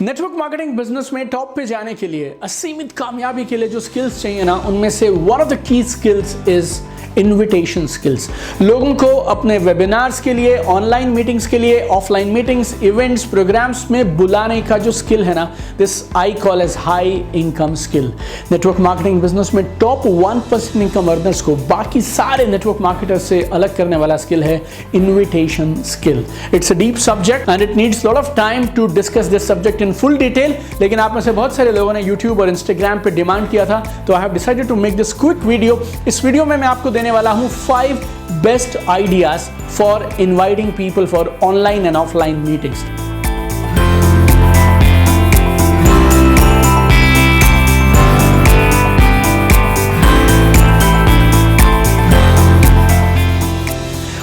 Network marketing business में top पे जाने के लिए, असीमित कामयाबी के लिए जो स्किल्स चाहिए ना, उनमें से one of the key skills is invitation skills. लोगों को अपने वेबिनार्स के लिए, ऑनलाइन मीटिंग्स के लिए, ऑफलाइन मीटिंग्स, इवेंट्स, प्रोग्राम्स में बुलाने का जो स्किल है ना, this I call as high income skill. Network marketing business में टॉप 1% इनकम अर्नर्स को बाकी सारे नेटवर्क मार्केटर्स से अलग करने वाला स्किल है invitation skill. It's a deep subject and it needs lot of time to discuss this subject in full detail, लेकिन आप में से बहुत सारे लोगों ने यूट्यूब और इंस्टाग्राम पे डिमांड किया था, तो I have decided to make this quick video. इस वीडियो में मैं आपको देने वाला हूं 5 best ideas for inviting people for online and offline meetings.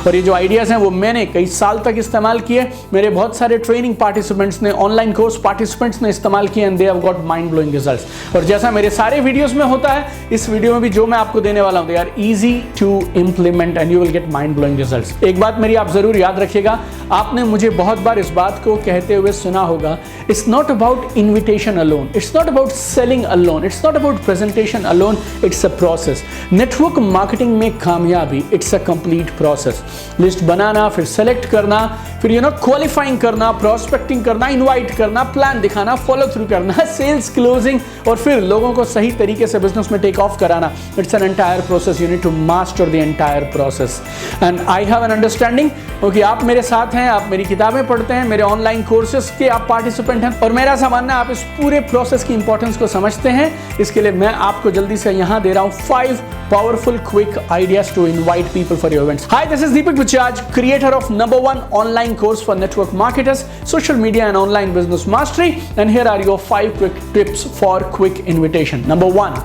और ये जो आइडियाज हैं वो मैंने कई साल तक इस्तेमाल किए, मेरे बहुत सारे ट्रेनिंग पार्टिसिपेंट्स ने, ऑनलाइन कोर्स पार्टिसिपेंट्स ने इस्तेमाल किए and they have got mind blowing results. और जैसा मेरे सारे वीडियोस में होता है, इस वीडियो में भी जो मैं आपको देने वाला हूं, they are easy to implement and you will get mind blowing results. एक बात मेरी आप जरूर याद रखिएगा, आपने मुझे बहुत बार इस बात को कहते हुए सुना होगा, it's not about invitation alone, it's not about selling alone, it's not about presentation alone, it's a process. Network marketing में कामयाबी it's a complete process. List बनाना, फिर सेलेक्ट करना, फिर क्वालिफाइंग करना, प्रोस्पेक्टिंग करना, इनवाइट करना, प्लान दिखाना, फॉलो थ्रू करना, सेल्स क्लोजिंग, और फिर लोगों को सही तरीके से बिजनेस में टेक ऑफ कराना। It's an entire process, you need to master the entire process and I have an understanding, क्योंकि आप मेरे साथ हैं, आप मेरी किताबें पढ़ते हैं, मेरे ऑनलाइन कोर्सेज के आप पार्टिसिपेंट हैं, और मेरा ऐसा मानना है आप इस पूरे प्रोसेस की इंपॉर्टेंस को समझते हैं। इसके लिए मैं आपको जल्दी से यहां दे रहा हूं 5 powerful quick ideas to invite people for your events. Hi, this is Deepak Bajaj, creator of #1 online course for network marketers, social media and online business mastery, and here are your 5 quick tips for quick invitation. Number 1,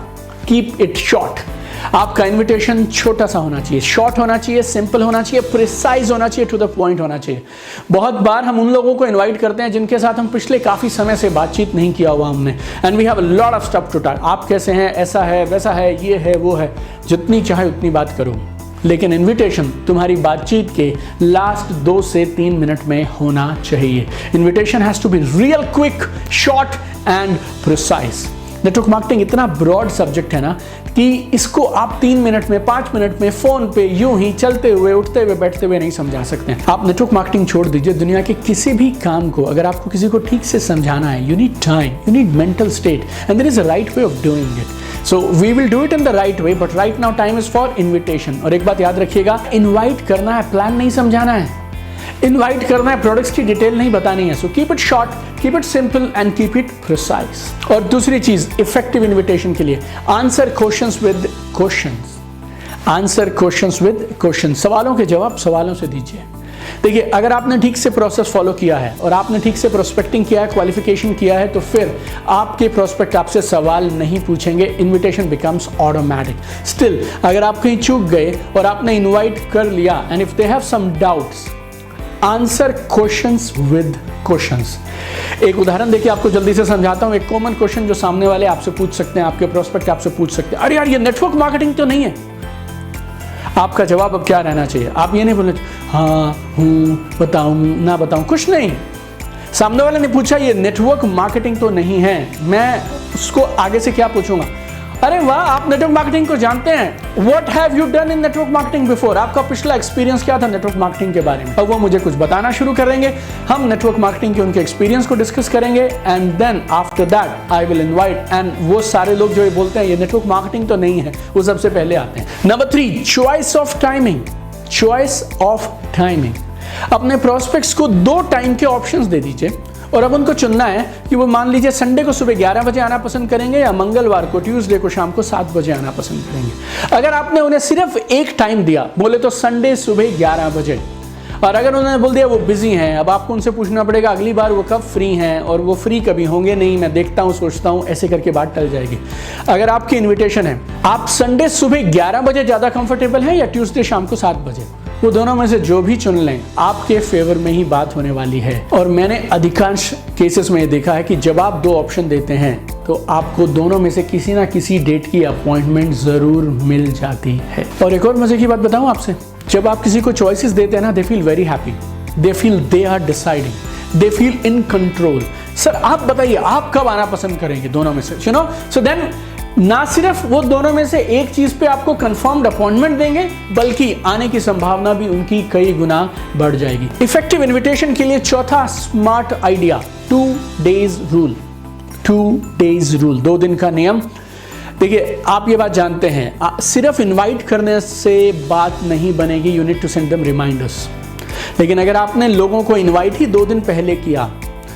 keep it short. आपका invitation छोटा सा होना चाहिए, short होना चाहिए, simple होना चाहिए, precise होना चाहिए, टू द पॉइंट होना चाहिए। बहुत बार हम उन लोगों को इनवाइट करते हैं जिनके साथ हम पिछले काफी समय से बातचीत नहीं किया हुआ हमने, and we have a lot of stuff to talk. आप कैसे हैं, ऐसा है, वैसा है, ये है, वो है, जितनी चाहे उतनी बात करो, लेकिन इन्विटेशन तुम्हारी बातचीत के लास्ट 2 से 3 मिनट में होना चाहिए। Invitation has to be real quick, short and precise. Network marketing इतना ब्रॉड सब्जेक्ट है ना कि इसको आप 3 मिनट में, 5 मिनट में, फोन पे यूं ही चलते हुए, उठते हुए, बैठते हुए नहीं समझा सकते हैं। आप नेटवर्क मार्केटिंग छोड़ दीजिए, दुनिया के किसी भी काम को अगर आपको किसी को ठीक से समझाना है, you need time, you need mental state, and there is a right way of doing it. So we will do it in the right way, but right now time is for invitation. और एक बात याद रखिएगा, invite करना है, plan नहीं समझाना है। इनवाइट करना है, प्रोडक्ट्स की डिटेल नहीं बतानी है। So keep it short, keep it simple and keep it precise. और दूसरी चीज, इफेक्टिव इन्विटेशन के लिए answer questions with questions. Answer questions with questions, सवालों के जवाब सवालों से दीजिए। देखिए, अगर आपने ठीक से प्रोसेस फॉलो किया है और आपने ठीक से प्रोस्पेक्टिंग किया है, क्वालिफिकेशन किया है, तो फिर आपके प्रोस्पेक्ट आपसे सवाल नहीं पूछेंगे, इन्विटेशन बिकम्स ऑटोमेटिक। स्टिल अगर आप कहीं चूक गए और आपने इन्वाइट कर लिया, and if they have some doubts, answer questions with questions. एक उदाहरण देखिए, आपको जल्दी से समझाता हूं। एक कॉमन क्वेश्चन जो सामने वाले आपसे पूछ सकते हैं, आपके प्रोस्पेक्ट आपसे पूछ सकते हैं, अरे यार ये नेटवर्क मार्केटिंग तो नहीं है। आपका जवाब अब क्या रहना चाहिए? आप ये नहीं बोले हाँ, हूँ, बताऊं, ना बताऊं, कुछ नहीं। सामने वाले ने पूछा ये नेटवर्क मार्केटिंग तो नहीं है, मैं उसको आगे से क्या पूछूंगा? अरे वाह, आप नेटवर्क मार्केटिंग को जानते हैं, what have you done in network marketing before? आपका पिछला एक्सपीरियंस क्या था नेटवर्क मार्केटिंग के बारे में? अब वो मुझे कुछ बताना शुरू करेंगे, हम नेटवर्क मार्केटिंग के उनके एक्सपीरियंस को डिस्कस करेंगे, and then after that I will invite, एंड वो सारे लोग जो ये बोलते हैं ये नेटवर्क मार्केटिंग तो नहीं है, वो सबसे पहले आते हैं। Number 3, choice of timing. Choice of timing, अपने प्रोस्पेक्ट्स को 2 टाइम के ऑप्शंस दे दीजिए, और अब उनको चुनना है कि वो मान लीजिए संडे को सुबह 11 बजे आना पसंद करेंगे या मंगलवार को, ट्यूसडे को शाम को 7 बजे आना पसंद करेंगे। अगर आपने उन्हें सिर्फ एक टाइम दिया, बोले तो संडे सुबह 11 बजे, और अगर उन्होंने बोल दिया वो बिजी हैं, अब आपको उनसे पूछना पड़ेगा अगली बार वो कब फ्री हैं, और वो फ्री कभी होंगे नहीं, मैं देखता हूँ, सोचता हूँ, ऐसे करके बात टल जाएगी। अगर आपकी इन्विटेशन है, आप संडे सुबह 11 बजे ज़्यादा कंफर्टेबल हैं या ट्यूसडे शाम को 7 बजे, वो दोनों में से जो भी चुन लें, आपके फेवर में ही बात होने वाली है। और मैंने अधिकांश केसेस में ये देखा है कि जब आप 2 ऑप्शन देते हैं तो आपको दोनों में से किसी ना किसी डेट की अपॉइंटमेंट जरूर मिल जाती है। और एक और मजे की बात बताऊं आपसे, जब आप किसी को चॉइसेस देते हैं ना, they feel very happy, they feel they are deciding, they feel in control. Sir आप बताइए आप कब आना पसंद करेंगे दोनों में से, यू नो। सो देन ना सिर्फ वो दोनों में से एक चीज पे आपको कंफर्म्ड अपॉइंटमेंट देंगे, बल्कि आने की संभावना भी उनकी कई गुना बढ़ जाएगी। इफेक्टिव इन्विटेशन के लिए चौथा smart idea, 2 days rule. 2 days rule, 2 दिन का नियम। देखिए आप ये बात जानते हैं, सिर्फ इनवाइट करने से बात नहीं बनेगी, you need to send them reminders. लेकिन अगर आपने लोगों को इनवाइट ही 2 दिन पहले किया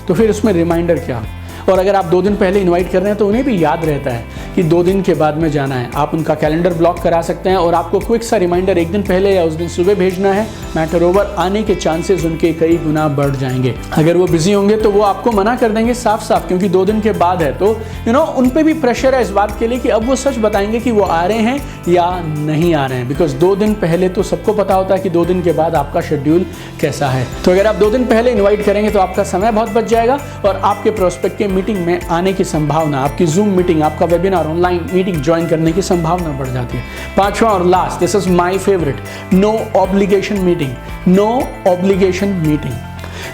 तो फिर उसमें रिमाइंडर क्या। और अगर आप 2 दिन पहले इनवाइट कर रहे हैं तो उन्हें भी याद रहता है कि 2 दिन के बाद में जाना है। आप उनका कैलेंडर ब्लॉक करा सकते हैं और आपको क्विक सा रिमाइंडर 1 दिन पहले या उस दिन सुबह भेजना है। मैटर ओवर, आने के चांसेस उनके कई गुना बढ़ जाएंगे। अगर वो बिजी होंगे तो वो आपको मना कर देंगे साफ साफ, क्योंकि 2 दिन के बाद है, तो यू नो उन पे भी प्रेशर है इस बात के लिए कि अब वो सच बताएंगे कि वो आ रहे हैं या नहीं आ रहे हैं। बिकॉज 2 दिन पहले तो सबको पता होता है कि 2 दिन के बाद आपका शेड्यूल कैसा है। तो अगर आप 2 दिन पहले इन्वाइट करेंगे तो आपका समय बहुत बच जाएगा और आपके प्रोस्पेक्ट के मीटिंग में आने की संभावना, आपकी जूम मीटिंग, आपका वेबिनार, ऑनलाइन मीटिंग ज्वाइन करने की संभावना बढ़ जाती है। 5वां और last, this is my favourite, no obligation meeting. No obligation meeting.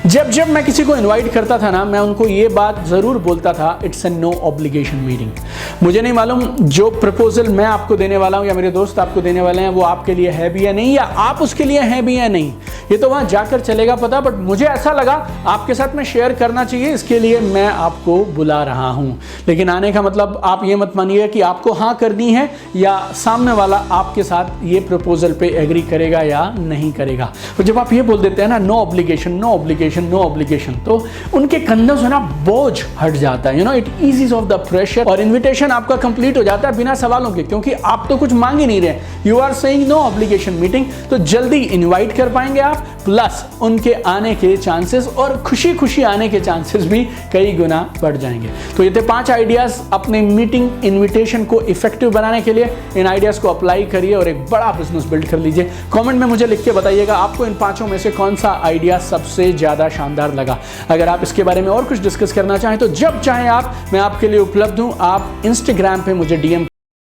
जब जब मैं किसी को इनवाइट करता था ना, मैं उनको ये बात जरूर बोलता था, it's a no obligation meeting. मुझे नहीं मालूम जो प्रपोजल मैं आपको देने वाला हूं या मेरे दोस्त आपको देने वाले हैं वो आपके लिए है भी या नहीं, या आप उसके लिए हैं भी या नहीं, ये तो वहां जाकर चलेगा पता। बट मुझे ऐसा लगा आपके साथ में शेयर करना चाहिए, इसके लिए मैं आपको बुला रहा हूं। लेकिन आने का मतलब आप ये मत मानिएगा कि आपको हाँ करनी है या सामने वाला आपके साथ ये प्रपोजल पे एग्री करेगा या नहीं करेगा। तो जब आप ये बोल देते हैं ना, no obligation, no obligation, no obligation, तो उनके कंधों से ना बोझ हट जाता है, you know, it eases off the pressure, और इनविटेशन आपका कंप्लीट हो जाता है बिना सवालों के, क्योंकि आप तो कुछ मांग ही नहीं रहे, you are saying no obligation meeting. तो जल्दी इनवाइट कर पाएंगे आप, प्लस उनके आने के चांसेस और खुशी खुशी आने के चांसेस भी कई गुना बढ़ जाएंगे। तो ये थे 5 आइडियाज अपने मीटिंग इनविटेशन को इफेक्टिव बनाने के लिए। इन आइडियाज को अप्लाई करिए और एक बड़ा बिजनेस बिल्ड कर लीजिए। कमेंट में मुझे लिख के बताइएगा आपको इन 5 में से कौन सा आइडिया सबसे ज्यादा शानदार लगा। अगर आप इसके बारे में और कुछ डिस्कस करना चाहें तो जब चाहें आप, मैं आपके लिए उपलब्ध हूं। आप इंस्टाग्राम पे मुझे DM